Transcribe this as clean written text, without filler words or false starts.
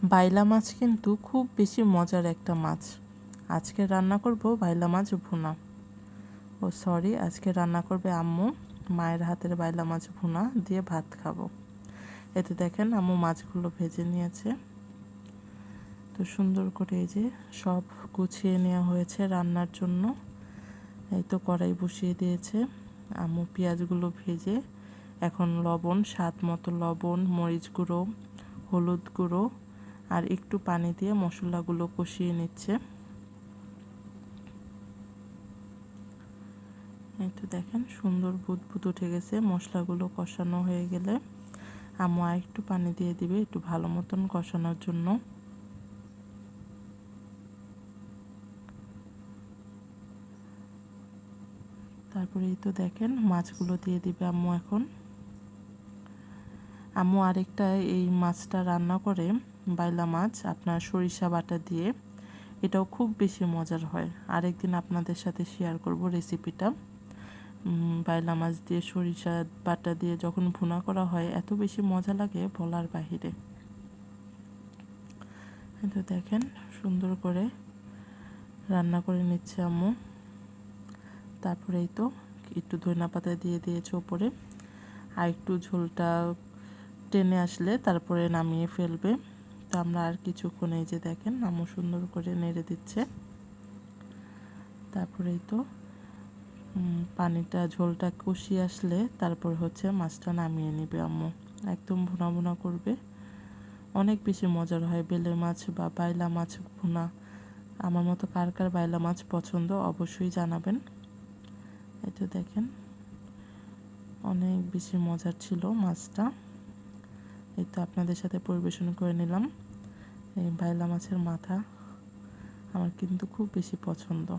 বাইলা মাছ কিন্তু খুব বেশি মজার একটা মাছ। আজকে রান্না করব বাইলা মাছ ভুনা। আজকে রান্না করবে আম্মু। মায়ের হাতের বাইলা মাছ ভুনা দিয়ে ভাত খাবো। এতে দেখেন আম্মু মাছগুলো ভেজে নিয়েছে। তো সুন্দর করে এই যে সব গুছিয়ে নেওয়া হয়েছে রান্নার জন্য। এই তো কড়াই বসিয়ে দিয়েছে। আম্মু পেঁয়াজগুলো ভেজে এখন লবণ, স্বাদ মতো লবণ, মরিচ গুঁড়ো, হলুদ গুঁড়ো আর একটু পানি দিয়ে মশলাগুলো কষিয়ে নিচ্ছে। এই তো দেখেন সুন্দর বুদবুদ উঠে গেছে। মশলাগুলো কষানো হয়ে গেলে আম্মু আর একটু পানি দিয়ে দিবে একটু ভালো মতন কষানোর জন্য। তারপরে এই তো দেখেন মাছগুলো দিয়ে দিবে আম্মু এখন। আম্মু আরেকটা এই মাছটা রান্না করে, বাইলা মাছ আপনার সরিষা বাটা দিয়ে, এটাও খুব বেশি মজার হয়। আরেকদিন আপনাদের সাথে শেয়ার করব রেসিপিটা। বাইলা মাছ দিয়ে সরিষা বাটা দিয়ে যখন ভুনা করা হয় এত বেশি মজা লাগে বলার বাহিরে। তো দেখেন সুন্দর করে রান্না করে নিচ্ছে আম্মু। তারপরে এই তো একটু ধনিয়া দিয়ে দিয়েছে ওপরে। আর একটু ঝোলটা টেনে আসলে তারপরে নামিয়ে ফেলবে। তো আমরা আর কিছুক্ষণ এই যে দেখেন আম্মু সুন্দর করে নেড়ে দিচ্ছে। তারপরেই তো পানিটা ঝোলটা কষিয়ে আসলে তারপর হচ্ছে মাছটা নামিয়ে নেবে আম্মু। একদম ভুনা ভুনা করবে। অনেক বেশি মজার হয় বেলে মাছ বা বাইলা মাছ ভুনা। আমার মতো কার কার বাইলা মাছ পছন্দ অবশ্যই জানাবেন। এই তো দেখেন অনেক বেশি মজার ছিল মাছটা। এই তো আপনাদের সাথে পরিবেশন করে নিলাম। এই বাইলা মাছের মাথা আমার কিন্তু খুব বেশি পছন্দ।